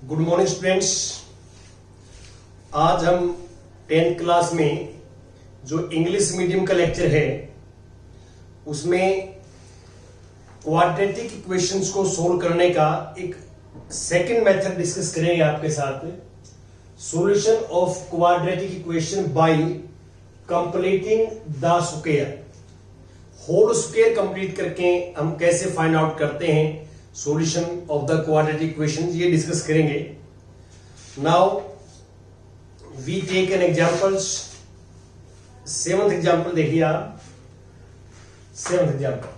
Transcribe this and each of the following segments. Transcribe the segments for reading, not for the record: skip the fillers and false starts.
Good morning students. आज हम 10th class में जो इंग्लिश मीडियम का लेक्चर है उसमें क्वाड्रेटिक इक्वेशंस को सोल्व करने का एक सेकंड मेथड डिस्कस करेंगे आपके साथ। Solution of quadratic equation by completing the square. Whole square complete करके हम कैसे फाइंड आउट करते हैं solution of the quadratic equation, ये डिस्कस करेंगे। Now we take an examples. 7th example देखिए आप। 7th example,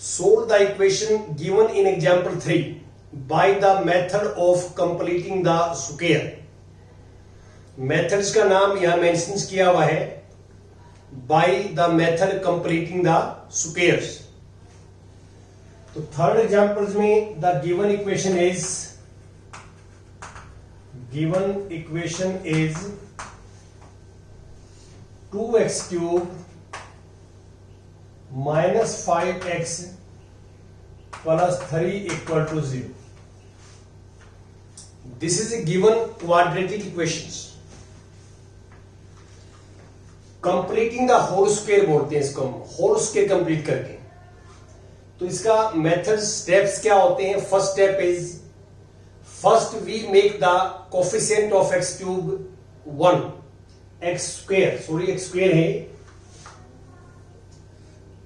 solve the equation given in example 3 by the method of completing the square। Methods का नाम यहां mention किया हुआ है, by the method completing the squares। तो थर्ड एग्जांपल में the given equation is 2x cube minus 5x plus 3 equal to 0। This is a given quadratic equations। Completing the whole square बोलते हैं इसको, हम होल स्क्वायर कंप्लीट करके। तो इसका method steps क्या होते हैं? First step is, first we make the coefficient of x cube 1, x square है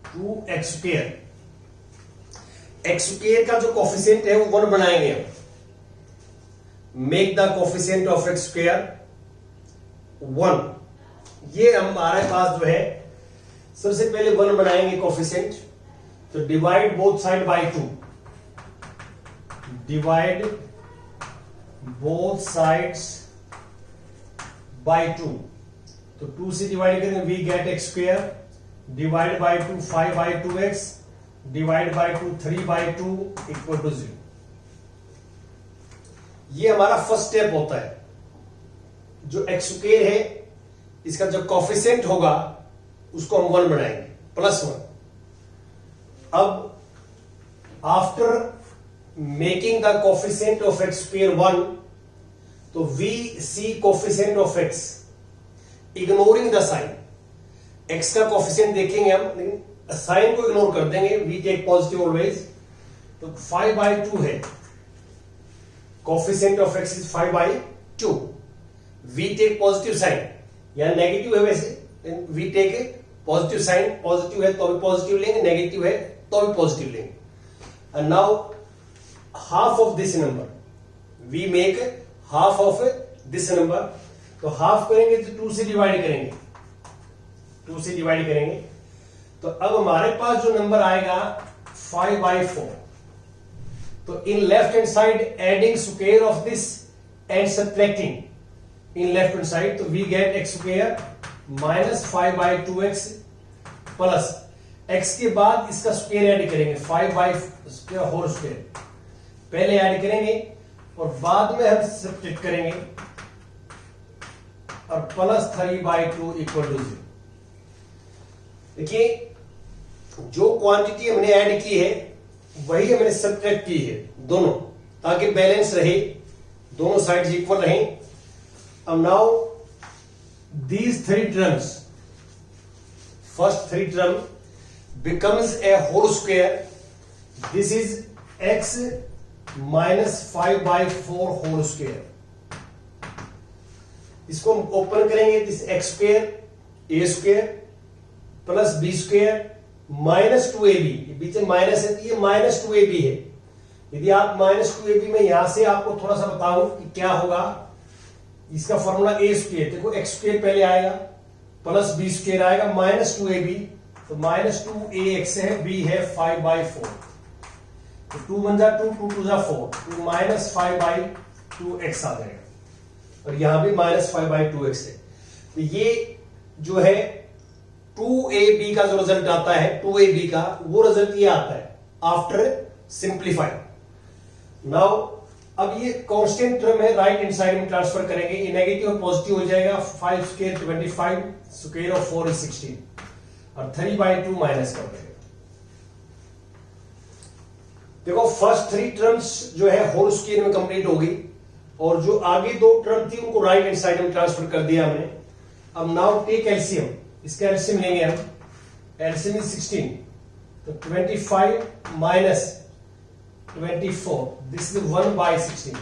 2x स्क्वायर। एक्स स्क्वायर का जो कोफिशिएंट है वो 1 बनाएंगे हम। Make the coefficient of x square 1। ये हमारे पास जो है, सबसे पहले 1 बनाएंगे कोफिशिएंट। तो divide both side by 2, divide both sides by 2। तो 2 से डिवाइड करेंगे, we get x square. Divide by 2 5 by 2x, divide by 2 3 by 2 equal to 0। ये हमारा फर्स्ट स्टेप होता है। जो एक्स स्क्वायर है इसका जो कोफिशिएंट होगा उसको हम 1 बनाएंगे, +1। अब after making the coefficient of x square 1, तो we see coefficient of x ignoring the sign. एक्स का कोफिशिएंट देखेंगे हम, लेकिन साइन को इग्नोर कर देंगे। We take positive always. तो 5/2 है, coefficient of x is 5/2। We take positive sign, या नेगेटिव है वैसे, we take a positive sign. Positive है तो भी पॉजिटिव लेंगे, नेगेटिव है तो भी पॉजिटिव लेंगे। And now half of this number, we make half of this number. तो हाफ करेंगे तो 2 से डिवाइड करेंगे, 2 से डिवाइड करेंगे। तो अब हमारे पास जो नंबर आएगा 5/4। तो in left hand side adding square of this and subtracting in left hand side, तो we get x square minus 5/2x plus x के बाद इसका स्क्वायर ऐड करेंगे, 5/2 होल स्क्वायर पहले ऐड करेंगे और बाद में हम सब्ट्रैक्ट करेंगे, और प्लस 3/2 इक्वल टू 0। देखिए जो क्वांटिटी हमने ऐड की है वही हमने सब्ट्रैक्ट की है दोनों, ताकि बैलेंस रहे, दोनों साइड्स इक्वल रहें। अब now these 3 terms, first 3 term becomes a whole square। This is x minus 5/4 whole square। इसको हम ओपन करेंगे, this x square a square plus b square minus 2ab। बीच में माइनस है तो ये माइनस 2ab है। यदि आप माइनस 2ab में यहां से आपको थोड़ा सा बताऊं कि क्या होगा, इसका फॉर्मूला a स्क्वायर, देखो x स्क्वायर पहले आएगा प्लस b स्क्वायर आएगा माइनस 2ab। तो माइनस 2ax है, b है 5/4। तो 2 1 जा 2, 2 2 जा 4, तो माइनस 5/2x आ जाएगा। और यहां भी माइनस 5/2x है। तो ये जो है 2ab का जो रिजल्ट आता है, 2ab का वो रिजल्ट ये आता है आफ्टर सिंप्लीफाई। नाउ अब ये कांस्टेंट टर्म है, राइट हैंड साइड में ट्रांसफर करेंगे, ये नेगेटिव और पॉजिटिव हो जाएगा। 5 स्क्वायर 25, स्क्वायर ऑफ 4 इज 16, और 3/2 माइनस कर देंगे। देखो फर्स्ट 3 टर्म्स जो है होल स्क्वायर में कंप्लीट हो गई और जो आगे 2 टर्म थी उनको राइट हैंड साइड में ट्रांसफर कर दिया हमने। अब नाउ टेक एलसीएम, इसका एलसीएम लेंगे हम। एलसीएम इज 16, तो 25 माइनस 24, दिस इज 1/16।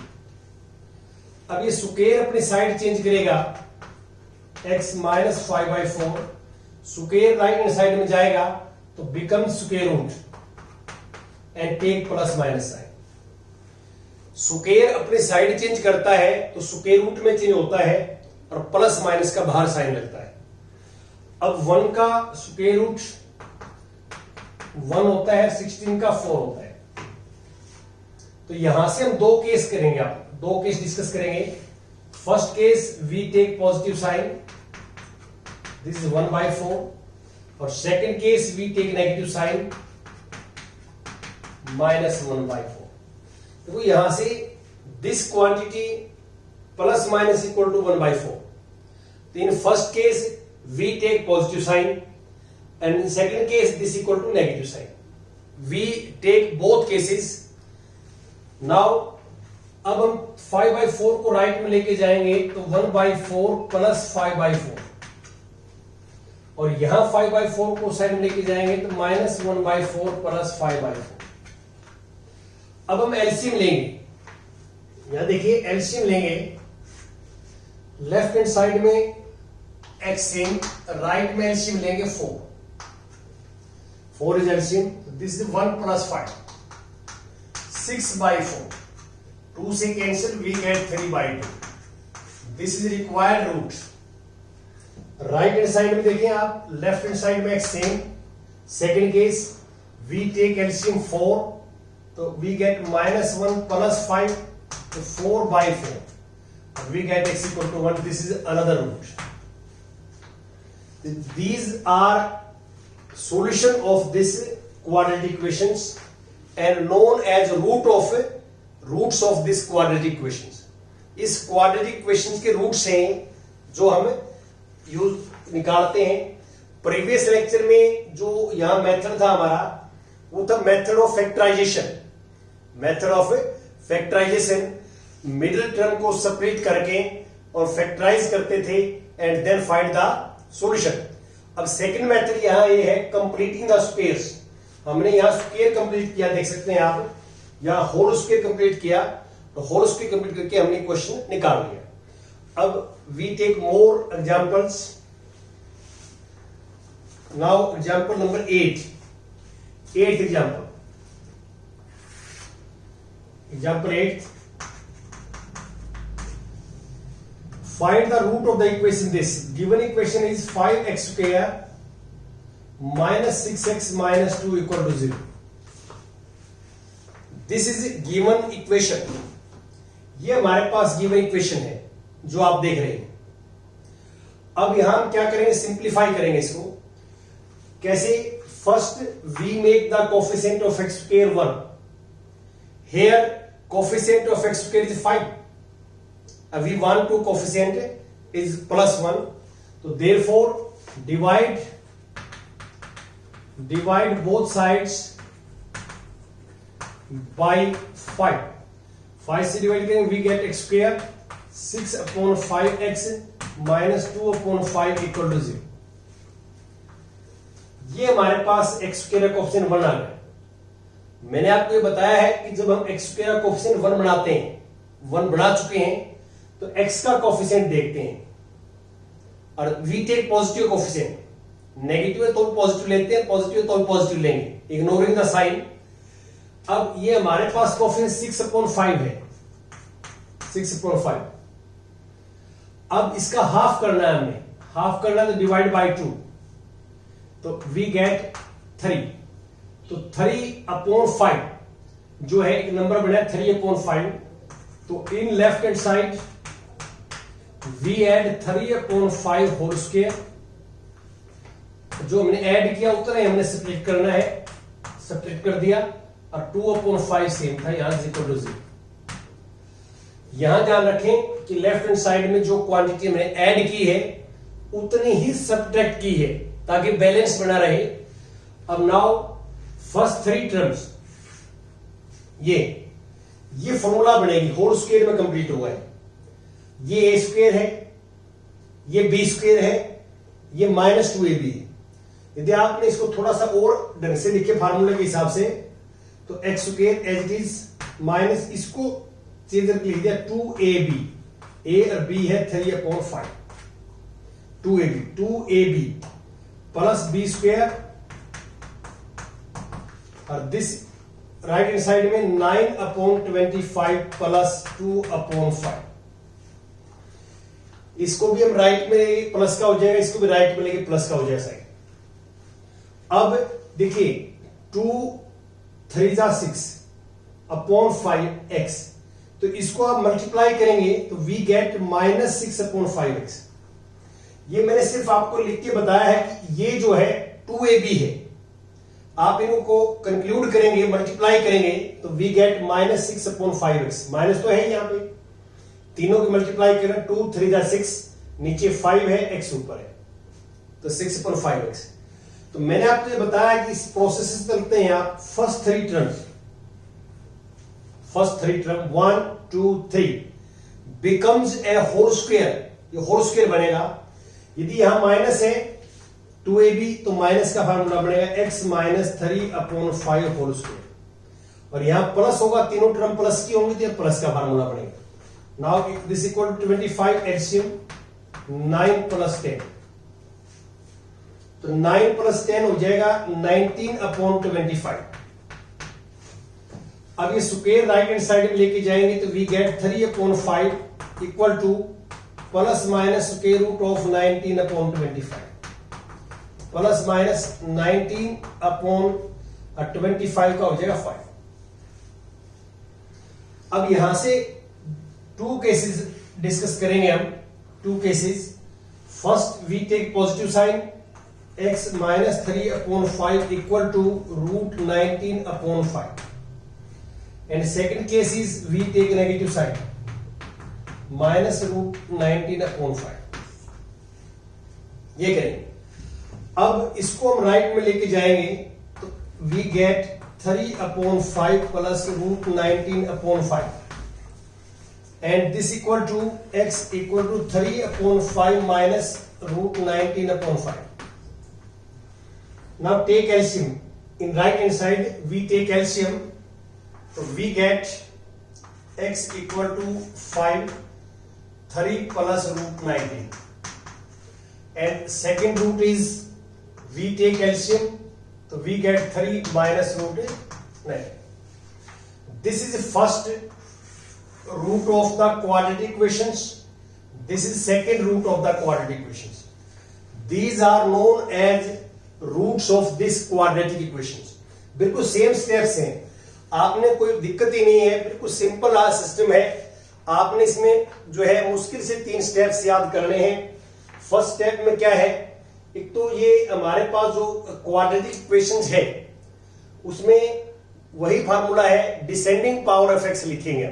अब ये स्क्वायर अपनी साइड चेंज करेगा, x minus 5/4, square right hand side में जाएगा तो become square root and take plus minus sign. Square अपनी साइड चेंज करता है तो स्क्वायर रूट में चेंज होता है और प्लस माइनस का बाहर साइन लगता है। अब 1 का स्क्वायर रूट 1 होता है, 16 का 4 होता है। तो यहां से हम 2 केस करेंगे, आप 2 केस डिस्कस करेंगे। First case we take positive sign, this is 1/4, और second case we take negative sign minus 1/4। तो यहां से this quantity plus minus equal to 1/4। तो in first case we take positive sign and in second case this equal to negative sign. We take both cases. Now अब हम 5/4 को right में लेके जाएंगे तो 1/4 प्लस 5/4, और यहां 5/4 को साइड में लेके जाएंगे तो माइनस 1/4 प्लस 5/4। अब हम एलसीएम लेंगे, यहां देखिए एलसीएम लेंगे। लेफ्ट हैंड साइड में एक्सएम, राइट में एलसीएम लेंगे 4। 4 is LCM, this is 1 plus 5, 6/4। 2 से cancel, we get 3/2। This is required root. Right hand side में देखिए आप, लेफ्ट हैंड साइड में एक्सएम। Second case we take LCM 4, तो वी गेट माइनस 1 प्लस 5, तो 4/4, we get x equal to 1. This is another root. These are solution of this quadratic equations and known as roots of this quadratic equations. इस quadratic equations के roots हैं जो हम use निकालते हैं। Previous lecture में जो यहां मेथड था हमारा, वो था method of factorisation. Method of factorisation, middle term को सेपरेट करके और फैक्टराइज करते थे and then find the solution. अब सेकंड मेथड यहां ये है कंप्लीटिंग द स्क्वायर्स। हमने यहां स्क्वायर कंप्लीट किया, देख सकते हैं आप, यहां होल स्क्वायर कंप्लीट किया, तो होल स्क्वायर कंप्लीट करके हमने क्वेश्चन निकाल लिया। अब we take more examples. Now example number 8, 8th example. Example 8. Find the root of the equation. This given equation is 5x square minus 6x minus 2 equal to 0. This is given equation. ये हमारे पास given equation है जो आप देख रहे हैं। अब यहां हम क्या करेंगे, सिंप्लीफाई करेंगे इसको। कैसे? First we make the coefficient of x square 1. Here coefficient of x square is 5. We want to coefficient is plus 1. So therefore divide both sides by 5. 5 से डिवाइड करेंगे, we get x square 6/5x minus 2/5 equal to 0. ये हमारे पास x square का coefficient 1 आ गया। मैंने आपको ये बताया है कि जब हम x स्क्वायर का कोएफिशिएंट 1 बनाते हैं, 1 बना चुके हैं, तो x का कोएफिशिएंट देखते हैं और we take positive coefficient. Negative है तो भी पॉजिटिव लेते हैं, पॉजिटिव है तो भी पॉजिटिव लेंगे, इग्नोरिंग द साइन। अब ये हमारे पास कोएफिशिएंट 6/5 है, 6/5। अब इसका हाफ करना है, हमने हाफ करना है तो डिवाइड बाय 2, तो वी गेट 3। तो 3/5 जो है एक नंबर बना 3/5। तो in left hand side we add 3/5 whole square. जो हमने ऐड किया उतना ही हमने सब्ट्रैक्ट करना है, सब्ट्रैक्ट कर दिया, और 2/5 सेम था, यहां से इक्वल टू 0। यहां ध्यान रखें कि लेफ्ट हैंड साइड में जो क्वांटिटी हमने ऐड की है उतनी ही सब्ट्रैक्ट की है ताकि बैलेंस बना रहे। अब नाउ फर्स्ट 3 टर्म्स ये फॉर्मूला बनेगी, होल स्क्वायर में कंप्लीट हुआ है। ये ए स्क्वायर है, ये बी स्क्वायर है, ये -2ab है। यदि आपने इसको थोड़ा सा और ढंग से लिखे फार्मूले के हिसाब से तो x square as it is minus इसको चेंज करके लिख दिया 2ab, ए और बी है 3/5, 2ab प्लस बी स्क्वायर और दिस राइट हैंड साइड में 9/25 प्लस 2/5। इसको भी हम राइट में प्लस का हो जाएगा, इसको भी राइट में लेके प्लस का हो जाएगा साइड। अब देखिए 2 3 6/5x, तो इसको आप मल्टीप्लाई करेंगे तो वी गेट -6/5x। ये मैंने सिर्फ आपको लिख के बताया है कि ये जो है 2ab है, आप इनको कंक्लूड करेंगे, मल्टीप्लाई करेंगे तो वी गेट -6/5x। माइनस तो है यहां पे, तीनों की मल्टीप्लाई करें 2 3 6, नीचे 5 है, x ऊपर है, तो 6/5x। तो मैंने आपको ये बताया कि इस प्रोसेस से चलते हैं आप first three term 1 2 3 becomes a whole square, ये होल स्क्वायर बनेगा। यदि यहां माइनस है 2ab तो माइनस का फार्मूला बनेगा x -3/5 होल स्क्वायर, और यहां प्लस होगा, तीनों टर्म प्लस की होंगी तो प्लस का फार्मूला बनेगा। Now this equal to 25 LCM 9 + 10, तो 9 + 10 हो जाएगा 19/25। अब ये स्क्वायर राइट हैंड साइड में लेके जाएंगे तो we get 3/5 equal to plus minus square root of 19/25 plus minus 19/25 का हो जाएगा 5। अब यहां से 2 केसेस डिस्कस करेंगे हम, 2 cases. First we take positive sign x -3/5 equal to √19/5, and second case is we take negative sign -√19/5। ये करेंगे। अब इसको हम राइट में लेके जाएंगे तो we get 3/5 plus √19/5, and this equal to x equal to 3/5 minus √19/5। Now take LCM. In right hand side we take LCM, so we get x equal to 5, 3 plus √19, and second root is we take LCM, so we get 3 minus √9. This is the first root of the quadratic equations, this is second root of the quadratic equations. These are known as roots of this quadratic equations. बिल्कुल same steps हैं, आपने कोई दिक्कत ही नहीं है, बिल्कुल simple system है। आपने इसमें जो है मुश्किल से 3 स्टेप्स याद करने हैं। फर्स्ट स्टेप में क्या है, एक तो ये हमारे पास जो क्वाड्रेटिक इक्वेशंस है उसमें वही फार्मूला है, डिसेंडिंग पावर ऑफ एक्स लिखेंगे।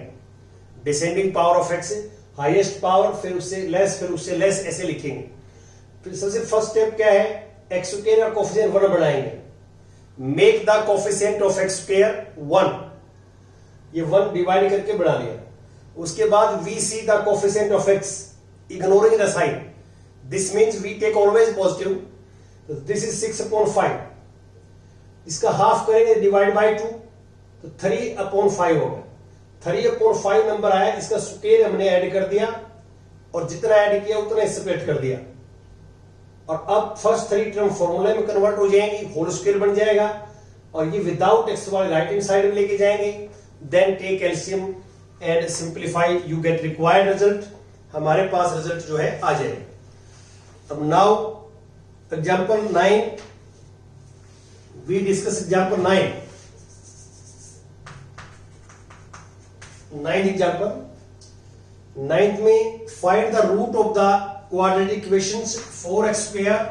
Descending power of x, highest power, फिर उससे लेस, फिर उससे लेस, ऐसे लिखेंगे। फिर सबसे फर्स्ट स्टेप क्या है, एक्स स्क्वायर का कोफिशिएंट 1 बनाएंगे। Make the coefficient of x square 1, ये 1 डिवाइड करके बना लिया। उसके बाद we see the coefficient of x ignoring the sign, this means we take always positive, तो दिस इज 6/5। इसका हाफ करेंगे डिवाइड बाय 2 तो 3/5 होगा। 3/5 नंबर आया, इसका स्क्वायर हमने ऐड कर दिया और जितना ऐड किया उतना सेपरेट कर दिया, और अब फर्स्ट 3 टर्म फॉर्मूले में कन्वर्ट हो जाएंगी, होल स्क्वायर बन जाएगा, और ये विदाउट एक्स वाले राइट हैंड साइड में लेके जाएंगे। Then take LCM and simplify, you get required result. हमारे पास रिजल्ट जो है आ जाएगा। अब now example 9, we discuss example 9। 9th example, 9th में find the root of the quadratic equations 4x square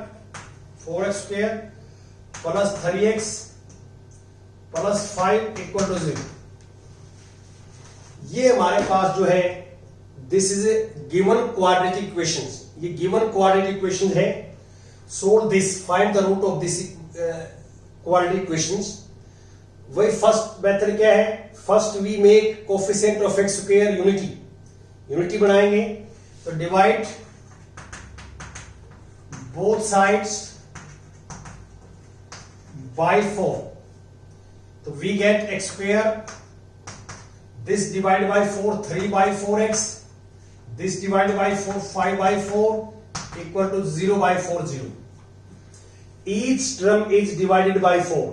plus 3x plus 5 equal to 0। ये हमारे पास जो है this is a given quadratic equations, ये गिवन क्वाड्रेटिक इक्वेशन है। Solve this, find the root of this quadratic equations. वही first method क्या है, first we make coefficient of x square unity बनाएंगे। तो डिवाइड बोथ साइड्स बाय 4, तो we get x square, this divide by 4 3/4x, this divide by 4 5/4 equal to 0/4 0। Each term is divided by 4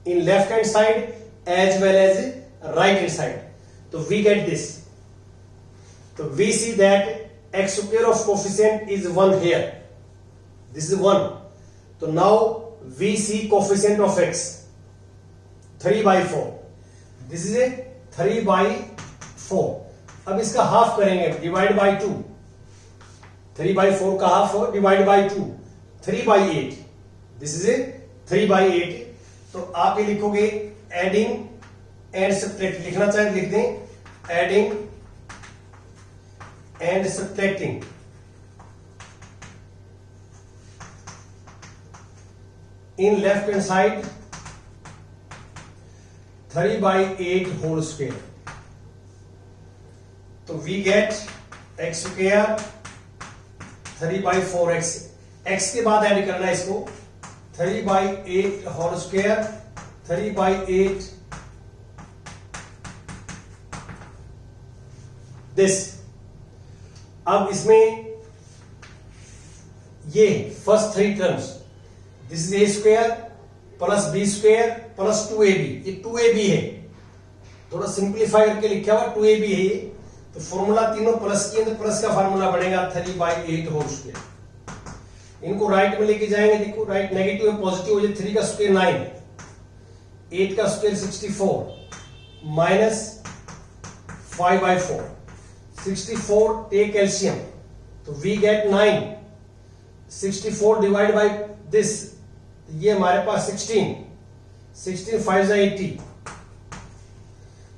in left hand side as well as right hand side. So we get this. So we see that x square of coefficient is 1 here. This is 1. So now we see coefficient of x 3/4. This is a 3/4. अब इसका half करेंगे, divide by 2, 3/4 का half divide by 2, 3/8। This is ए 3/8। तो आप ये लिखोगे adding and subtract, लिखना चाहे लिख दें, adding and subtracting in left hand side 3/8 whole square. तो we get x square 3/4x, x के बाद ऐड करना है इसको, 3/8 होल स्क्वायर, 3/8 दिस। अब इसमें ये first 3 terms, this is a square plus b square plus 2ab, ये 2ab है, थोड़ा सिंप्लीफाई करके लिखा हुआ 2ab है ये। तो फॉर्मूला तीनों प्लस की, तो प्लस का फॉर्मूला बनेगा 3/8 होल स्क्वायर। इनको राइट में लेके जाएंगे, देखो राइट नेगेटिव में पॉजिटिव हो जाए, 3 का स्क्वायर 9, 8 का स्क्वायर 64 माइनस 5/4, 64 टेक एलसीएम, तो we get 9, 64 divide by this, ये हमारे पास 16 5 80,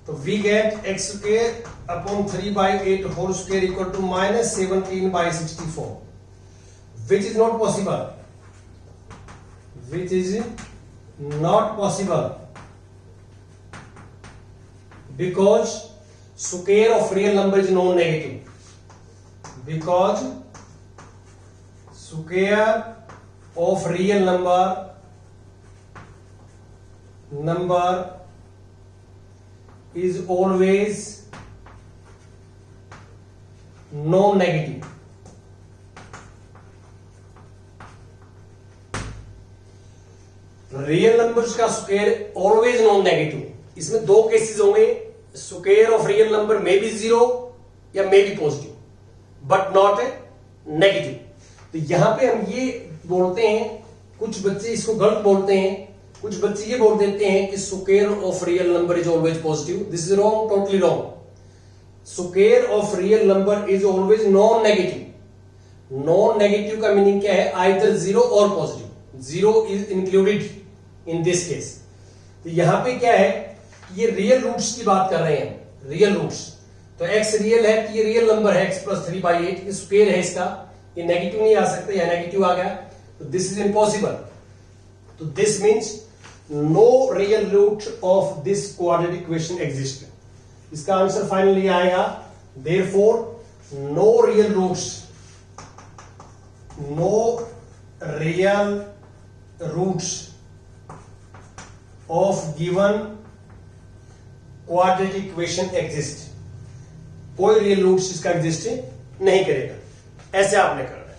तो we get x square upon 3/8 whole square equal to minus 17/64, which is not possible, which is not possible because square of real number is non-negative, because square of real number is always non-negative। Real numbers का square always non negative, इसमें 2 cases होंगे, square of real number may be 0 या may be positive but not negative. तो यहां पे हम ये बोलते हैं, कुछ बच्चे इसको गलत बोलते हैं, कुछ बच्चे ये बोल देते हैं कि square of real number is always positive. This is wrong, totally wrong. Square of real number is always non negative. Non negative का मीनिंग क्या है, आइदर 0 और positive, 0 is included in this case. तो यहां पे क्या है, ये रियल रूट्स की बात कर रहे हैं, रियल रूट्स। तो x रियल है, तो ये रियल नंबर है x प्लस 3/8, स्क्वायर है इसका, ये नेगेटिव नहीं आ सकता, या नेगेटिव आ गया तो दिस इज इम्पॉसिबल। तो this means no real root of this quadratic equation exist. इसका आंसर फाइनली आएगा therefore no real roots, no real roots of given quadratic equation exist। कोई रियल रूट्स इसका एग्जिस्ट नहीं करेगा। ऐसे आपने करना है।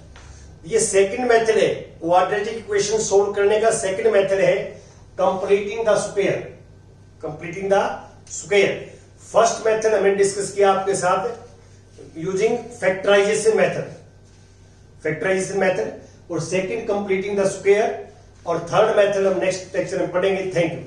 ये सेकंड मेथड है क्वाड्रेटिक इक्वेशन सोल्व करने का। सेकंड मेथड है completing the square, completing the square. First method हमने डिस्कस किया आपके साथ using factorisation method, factorisation method, और सेकंड कंप्लीटिंग द स्क्वायर, और थर्ड मेथड हम नेक्स्ट लेक्चर में पढ़ेंगे। Thank you.